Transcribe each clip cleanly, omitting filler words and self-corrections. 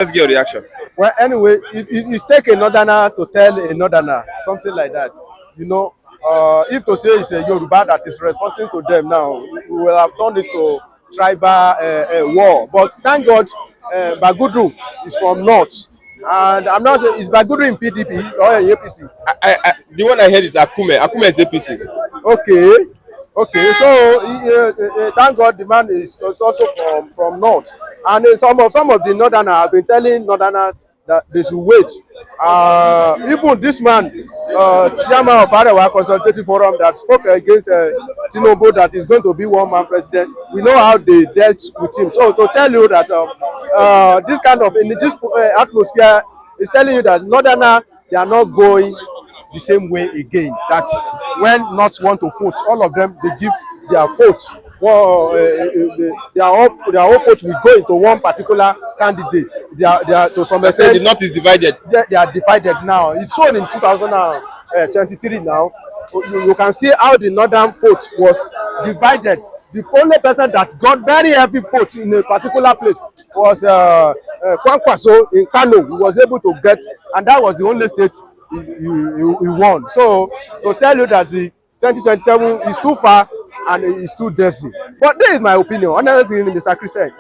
Let's get your reaction. Well, anyway, it take a northerner to tell a northerner, something like that. You know, if to say it's a Yoruba that is responding to them now, we will have turned it to tribal war. But thank God, Bagudu is from North. And I'm not sure, is Bagudu in PDP or in APC? The one I heard is Akume. Akume is APC. Okay, okay. So thank God the man is also from North. And some of the northerners have been telling northerners that they should wait. Even this man, chairman of Arewa Consultative Forum, that spoke against Tinubu, that is going to be one man president. We know how they dealt with him. So to tell you that this kind of in this atmosphere is telling you that northerners, they are not going the same way again. That when not want to vote, all of them, they give their vote. Well, their whole vote will go into one particular candidate. They are to some extent. The North is divided. They are divided now. It's shown in 2023 now. You can see how the northern vote was divided. The only person that got very heavy vote in a particular place was Kwankwaso in Kano. He was able to get, and that was the only state he won. So to tell you that the 2027 is too far and it's too dirty. But this is my opinion. Another thing, Mr. Christian,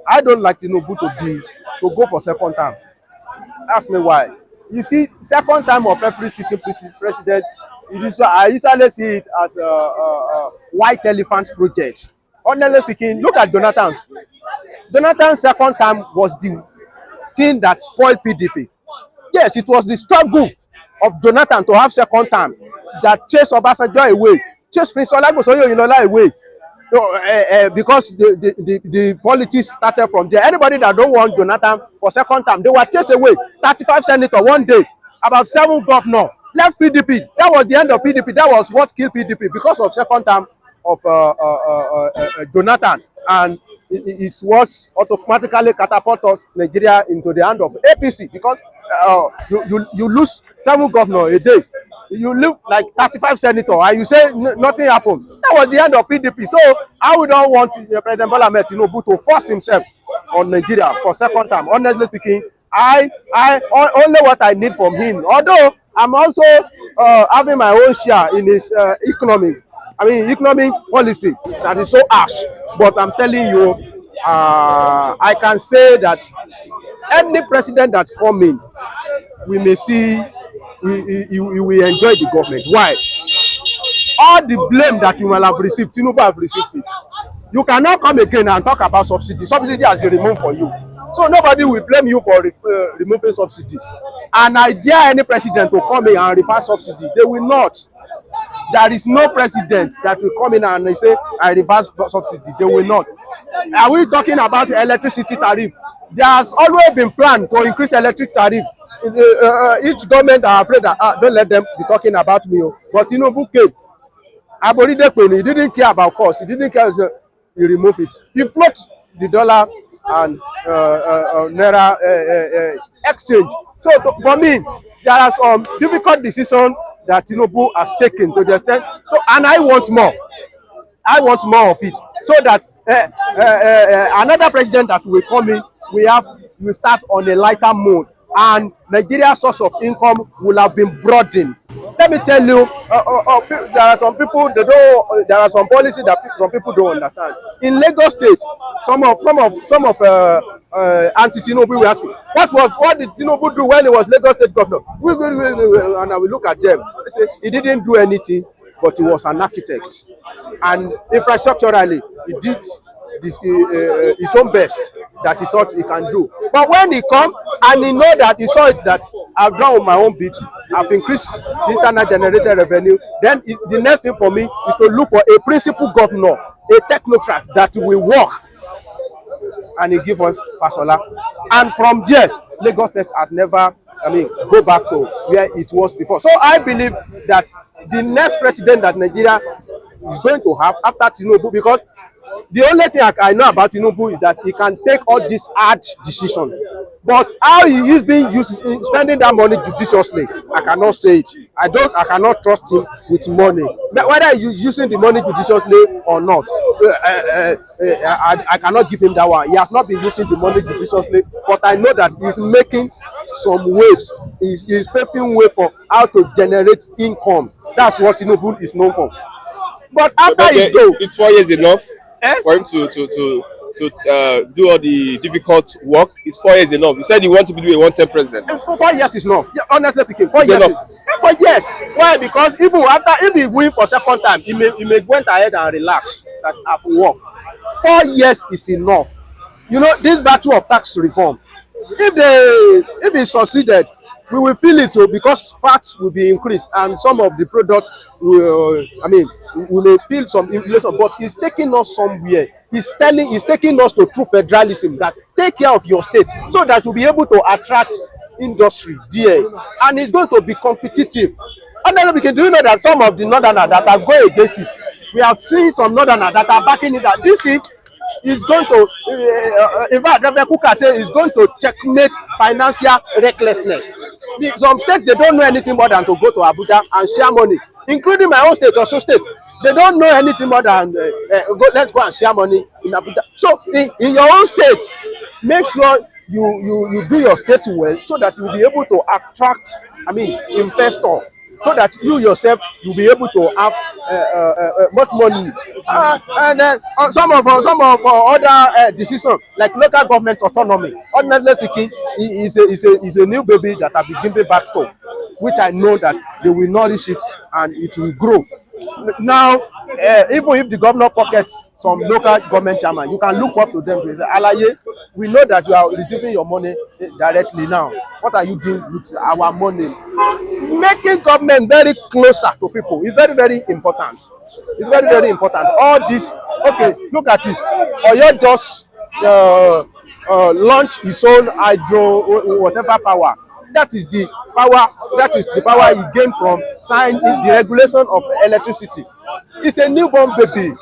I don't like Tinubu to go for second term. Ask me why. You see, second time of every sitting president, I usually see it as a white elephant project. Honestly speaking, look at Jonathan's. Jonathan's second time was the thing that spoiled PDP. Yes, it was the struggle of Jonathan to have second term that chased Obasanjo away, chased Prince Olagosoye away. Because the politics started from there. Anybody that don't want Jonathan for second term, they were chased away. 35 senator one day, about 7 governor left PDP. That was the end of PDP. That was what killed PDP because of second term of Jonathan. And it's what automatically catapulted Nigeria into the hand of APC, because you lose 7 governor a day. You live like 35 senator and you say nothing happened. That was the end of PDP. So I would not want President Bola Ahmed Tinubu to force himself on Nigeria for second time. Honestly speaking, I only what I need from him. Although I'm also having my own share in his economic policy that is so harsh. But I'm telling you, I can say that any president that come in, we may see we will enjoy the government. Why? All the blame that you will have received, Tinubu have received it. You cannot come again and talk about subsidy. Subsidy has been removed for you. So nobody will blame you for removing subsidy. And I dare any president to come in and reverse subsidy. They will not. There is no president that will come in and say, I reverse subsidy. They will not. Are we talking about electricity tariff? There has always been planned to increase electric tariff. Each government are afraid that don't let them be talking about me. But Tinubu came. He didn't care about cost. He didn't care. He removed it. He float the dollar and naira exchange. So for me, there are some difficult decisions that Tinubu has taken to the extent. So, and I want more. I want more of it, so that another president that will come in, will start on a lighter mode, and Nigeria's source of income will have been broadened. Let me tell you, there are some people there are some policies that some people don't understand. In Lagos State, some of anti-Tinubu will ask me, what did Tinubu do when he was Lagos State governor? And I will look at them. They say he didn't do anything, but he was an architect, and infrastructurally he did his own best that he thought he can do. But when he come and he know that he saw it, that I've done on my own bit, I've increased the internal generated revenue, then the next thing for me is to look for a principal governor, a technocrat that will work, and he give us Fasola. And from there, Lagos State has never go back to where it was before. So I believe that the next president that Nigeria is going to have after Tinubu, because the only thing I know about Tinubu is that he can take all these hard decisions But how he is being used, spending that money judiciously, I cannot say it. I cannot trust him with money. Whether he's using the money judiciously or not, I cannot give him that one. He has not been using the money judiciously, but I know that he's making some waves. He's paving way for how to generate income. That's what Tinubu is known for. But after he go, is 4 years enough for him to do all the difficult work? Is 4 years enough? You said you want to be a one-term president. 4 years is enough. Yeah, honestly speaking, 4 It's years enough. is 4 years. Why? Because even after, if he win for second time, he may went ahead and relax that have work. 4 years is enough. You know, this battle of tax reform, if it succeeded, we will feel it too, because fats will be increased and some of the product will, we may feel some inflation, but it's taking us somewhere. He's taking us to true federalism, that take care of your state so that you'll be able to attract industry there, and it's going to be competitive. And then we can do, you know, that some of the northerners that are going against it, we have seen some northerners that are backing it, that this thing is going to, in fact, Reverend Kuka say is going to checkmate financial recklessness. Some states, they don't know anything more than to go to Abuja and share money, including my own state, also state. They don't know anything more than let's go and share money in Abuja. So in your own state, make sure you do your state well, so that you'll be able to attract, investor, so that you yourself you'll be able to have much money. And then some of other decisions like local government autonomy, honestly speaking, is a new baby that have been given back to, which I know that they will nourish it and it will grow. Now, even if the governor pockets some local government chairman, you can look up to them to say, Alaye, we know that you are receiving your money directly now. What are you doing with our money? Making government very closer to people is very, very important. It's very, very important. All this, okay, look at it. Oyo just launch his own hydro, whatever power. That is the power he gained from signing the regulation of electricity. It's a newborn baby.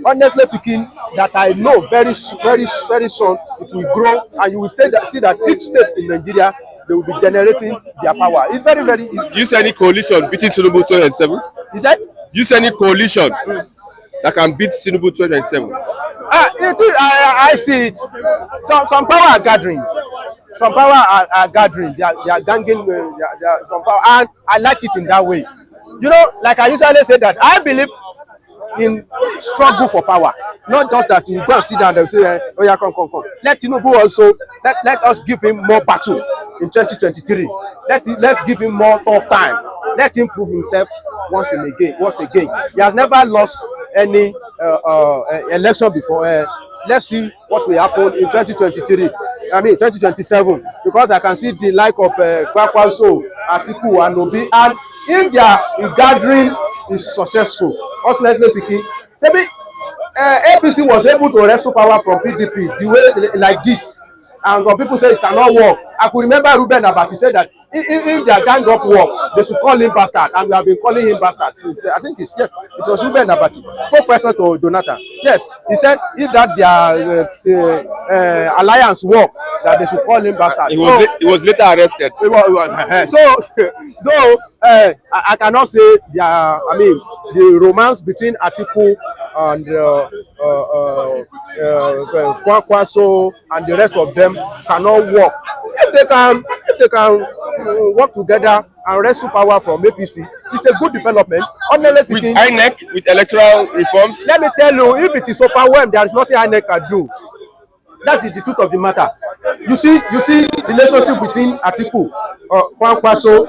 Honestly speaking, that I know very, very, very soon it will grow, and you will see that each state in Nigeria, they will be generating their power. It's very, very easy. Do you see any coalition beating Tinubu 2027? Is that? Do you see any coalition that can beat Tinubu 2027? I see it. Some power are gathering. Some power are gathering. They are ganging. They are some power, and I like it in that way. You know, like I usually say that I believe in struggle for power, not just that you go and sit down and say, oh yeah, come. Let Tinubu also, let us give him more battle in 2023. Let's give him more tough time. Let him prove himself once again. He has never lost any election before. Let's see what will happen in 2023. 2027, because I can see the like of Kwakwaso, Atiku, and Obi, and if their gathering is successful, honestly speaking, maybe APC was able to wrestle power from PDP the way like this, and when people say it cannot work, I could remember Ruben Abati said that if their gang up work, they should call him bastard, and we have been calling him bastard since. I think it was Ruben Abati, spokesperson to Donata. Yes, he said if that their alliance work, that they should call him bastard. He was later arrested. I cannot say the romance between Atiku and Kwakwaso and the rest of them cannot work. If they can work together and wrestle power from APC, it's a good development. With INEC, with electoral reforms. Let me tell you, if it is overwhelmed, there is nothing INEC can do. That is the truth of the matter. You see relationship between Atiku, Kwakwaso,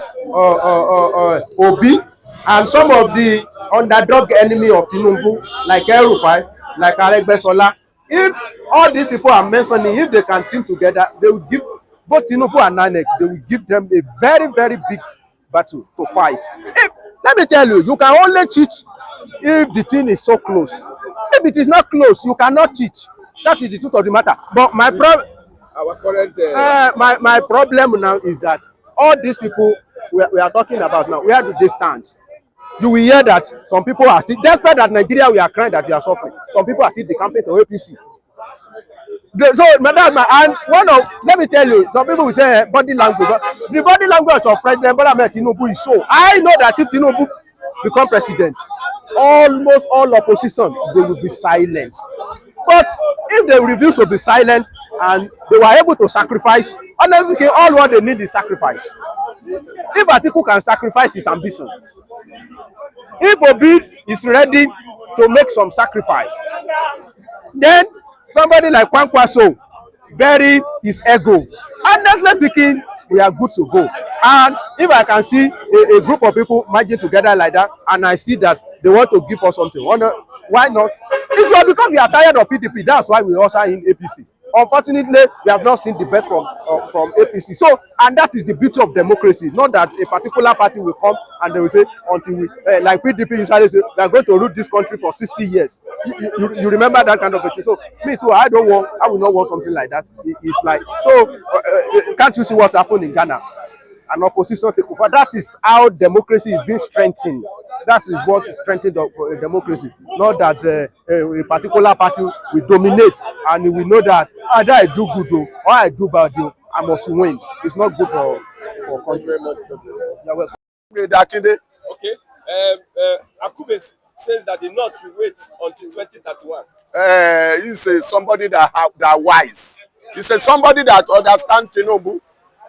Obi, and some of the underdog enemy of Tinubu, like El-Rufai, like Aregbesola. If all these people are mentioning, if they can team together, they will give both Tinubu and INEC, they will give them a very, very big battle to fight. Let me tell you, you can only cheat if the thing is so close. If it is not close, you cannot cheat. That is the truth of the matter. But my problem now is that all these people we are talking about now, where do they stand? You will hear that some people are still, despite that Nigeria we are crying that we are suffering, some people are still decamping to APC. So madam, and one of, let me tell you, some people will say body language. The body language of President Bola Ahmed Tinubu is so. I know that if Tinubu become president, almost all opposition they will be silent. But if they refuse to be silent and they were able to sacrifice, honestly, all what they need is sacrifice. If Atiku can sacrifice his ambition, if Obi is ready to make some sacrifice, then somebody like Kwankwaso bury his ego. Honestly speaking, we are good to go. And if I can see a group of people merging together like that, and I see that they want to give us something, why not? It was because we are tired of PDP. That's why we also in APC. Unfortunately, we have not seen the best from APC. So, and that is the beauty of democracy. Not that a particular party will come and they will say, until we, like PDP usually say, we are going to rule this country for 60 years. You remember that kind of a thing. So, me too, I will not want something like that. It's like, so, can't you see what's happened in Ghana? An opposition take over. That is how democracy is being strengthened. That is what is strengthened democracy. Not that a particular party will dominate and we know that either I do good or I do bad, I must win. It's not good for country. You're welcome. Okay. Akube says that the North should wait until 2031. He's somebody that wise. He's somebody that understands Tinubu.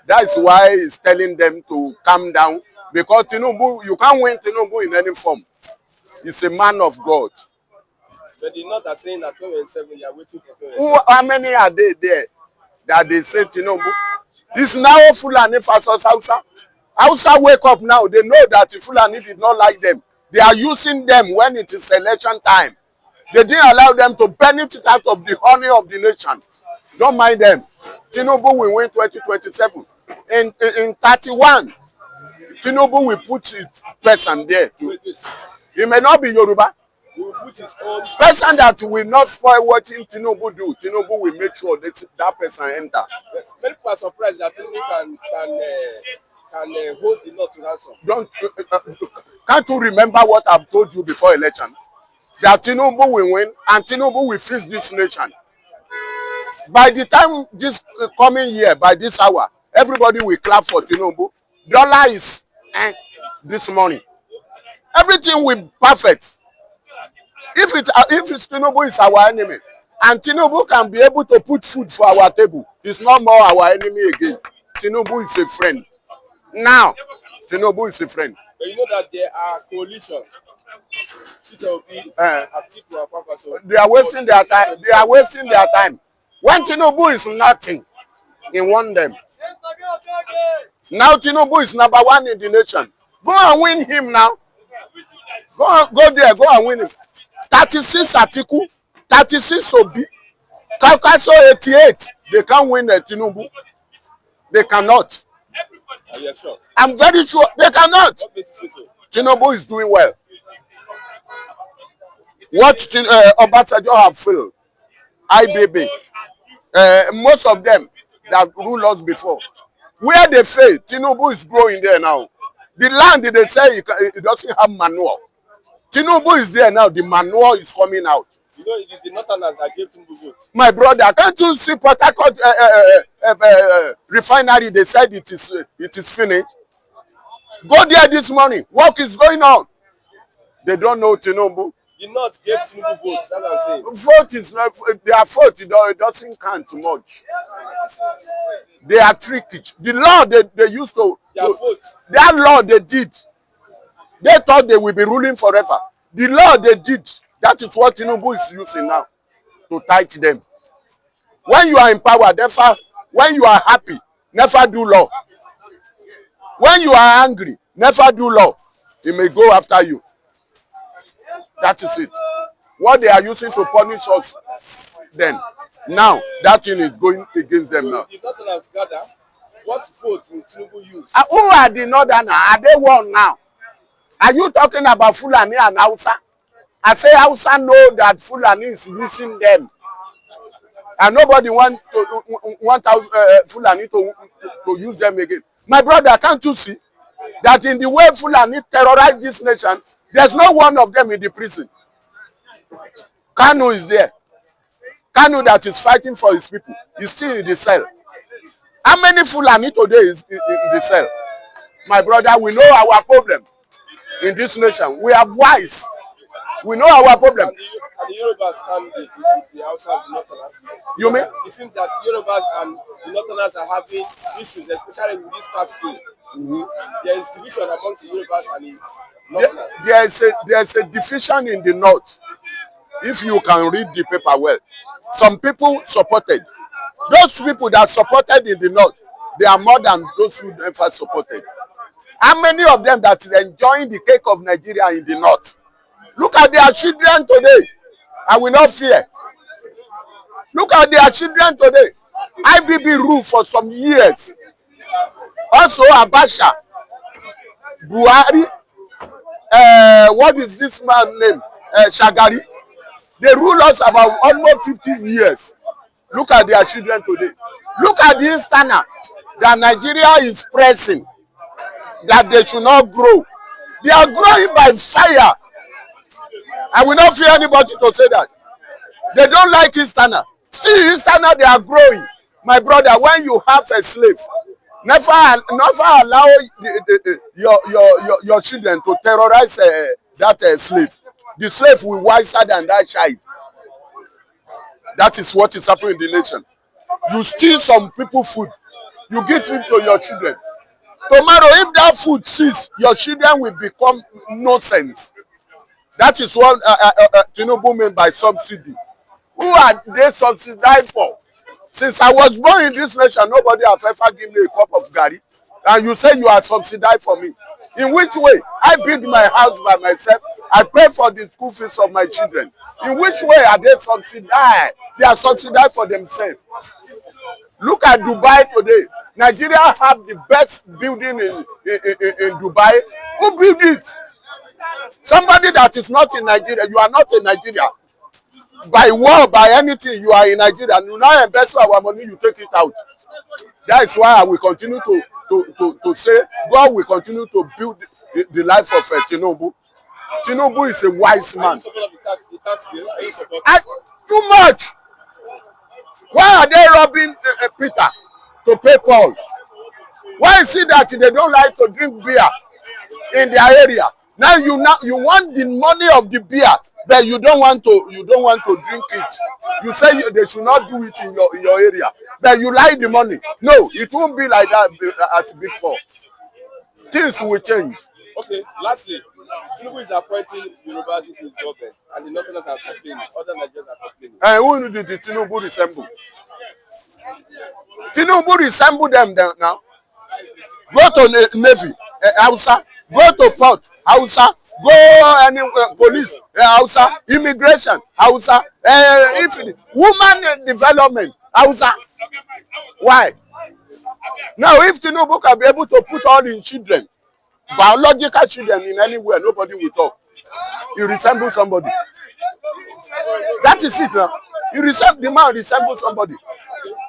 That's why he's telling them to calm down. Because Tinubu, you can't win Tinubu in any form. He's a man of God. But the North are saying that 2027 they are waiting for 2027. How many are they there that they say Tinubu? It's now Fulani versus Hausa. Hausa wake up now. They know that the Fulani did not like them. They are using them when it is election time. They didn't allow them to benefit out of the honor of the nation. Don't mind them. Tinubu will win 2027. In 31, Tinubu will put his person there too. He may not be Yoruba. He will put his own person that will not spoil what Tinubu do. Tinubu will make sure that person enter. Many people are surprised that Tinubu can hold the North to ransom. Can't you remember what I've told you before election? That Tinubu will win and Tinubu will fix this nation. By the time this coming year, by this hour, everybody will clap for Tinubu. Dollar is this morning. Everything will be perfect. If it's Tinubu is our enemy, and Tinubu can be able to put food for our table, it's not more our enemy again. Tinubu is a friend. Now, Tinubu is a friend. But you know that there are coalitions. They are wasting their time. They are wasting their time. When Tinubu is nothing, he won them. Now Tinubu is number one in the nation. Go and win him now. Go there, go and win him. 36 Atiku, 36 Obi, Kaukaso 88. They can't win Tinubu. They cannot. Are you sure? I'm very sure they cannot. Tinubu is doing well. What Obasanjo have failed, IBB, most of them that ruled us before, where they fail, Tinubu is growing there now. The land they say it doesn't have manure. Tinubu is there now. The manure is coming out. You know, it is the Northerners that gave Tinubu vote. My brother, can't you see Port Harcourt refinery? They said it is finished. Go there this morning. Work is going on. They don't know Tinubu. The North gave Tinubu votes. That's what I'm saying. Vote is not their vote. It doesn't count much. They are tricky. The law they used to that law they did. They thought they will be ruling forever. The law they did. That is what Tinubu is using now to tight them. When you are in power, therefore, when you are happy, never do law. When you are angry, never do law. He may go after you. That is it. What they are using to punish us then. Now, that thing is going against them now. The Northerners gather. What vote will Tinubu use? Who are the Northerners? Are they one now? Are you talking about Fulani and Hausa? I say Hausa know that Fulani is using them. And nobody want Fulani to use them again. My brother, can't you see that in the way Fulani terrorize this nation, there's no one of them in the prison. Kanu is there. Kanu that is fighting for his people is still in the cell. How many Fulani today is in the cell? My brother, we know our problem in this nation. We are wise. We know our problem. And the Yorubas and the Hausas, the Northerners. You mean? It seems that Yorubas and the Northerners are having issues, especially with this tax bill. There is division amongst the Yorubas and the Northerners. There is a division in the north. If you can read the paper well, some people supported. Those people that supported in the north, they are more than those who never supported. How many of them that is enjoying the cake of Nigeria in the north? Look at their children today. I will not fear. Look at their children today. IBB rule for some years. Also Abacha, Buhari, what is this man's name? Shagari. They rule us about almost 50 years. Look at their children today. Look at the standard that Nigeria is pressing, that they should not grow. They are growing by fire. I will not fear anybody to say that. They don't like Easterner. Still Easterner, they are growing. My brother, when you have a slave, never allow your children to terrorize that slave. The slave will be wiser than that child. That is what is happening in the nation. You steal some people food, you give it to your children. Tomorrow, if that food ceases, your children will become nonsense. That is what Tinubu meant by subsidy. Who are they subsidized for? Since I was born in this nation, nobody has ever given me a cup of garri. And you say you are subsidized for me. In which way? I build my house by myself. I pay for the school fees of my children. In which way are they subsidized? They are subsidized for themselves. Look at Dubai today. Nigeria have the best building in Dubai. Who built it? Somebody that is not in Nigeria. You are not in Nigeria. By war, by anything, you are in Nigeria. You now embezzle our money, you take it out. That is why I will continue to say God will continue to build the life of Tinubu. Tinubu is a wise man. Too much. Why are they robbing Peter to pay Paul? Why is it that they don't like to drink beer in their area? Now you want the money of the beer, but you don't want to drink it. You say they should not do it in your area, but you like the money. No, it won't be like that as before. Things will change. Okay, lastly, Tinubu is appointing Yorubas into his government, and the Northerners are complaining. Other Nigerians are complaining. And who did the Tinubu resemble? Tinubu resemble them now. Go to Navy, Hausa. Go to port, Hausa. Go anywhere, police, Hausa. Immigration, Hausa. Woman development, Hausa. Why? Now, if Tinubu can be able to put all in children, biological children in anywhere, nobody will talk. He resembles somebody. That is it now. The man resembles somebody.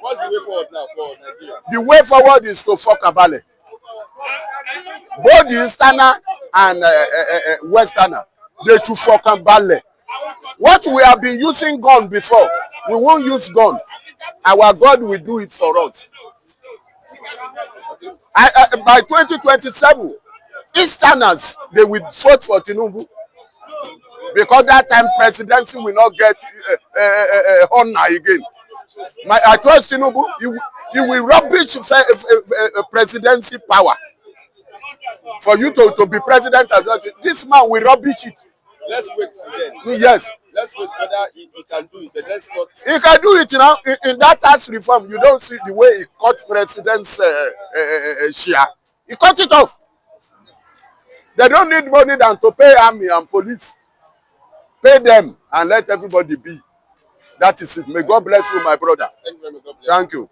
What's the way forward now for Nigeria? The way forward is to fuck Kabale. Both the Easterner and Westerner, they should fuck Kabale. What we have been using gun before, we won't use gun. Our God will do it for us. By 2027, Easterners, they will vote for Tinubu. Because that time presidency will not get honor again. I trust Tinubu, he will rubbish presidency power. For you to be president, this man will rubbish it. Let's wait for them. Yes. Let's wait whether he can do it. But let's not. He can do it now. In that tax reform, you don't see the way he cut president's share. He cut it off. They don't need money than to pay army and police. Pay them and let everybody be. That is it. May God bless you, my brother. Thank you very much. Thank you.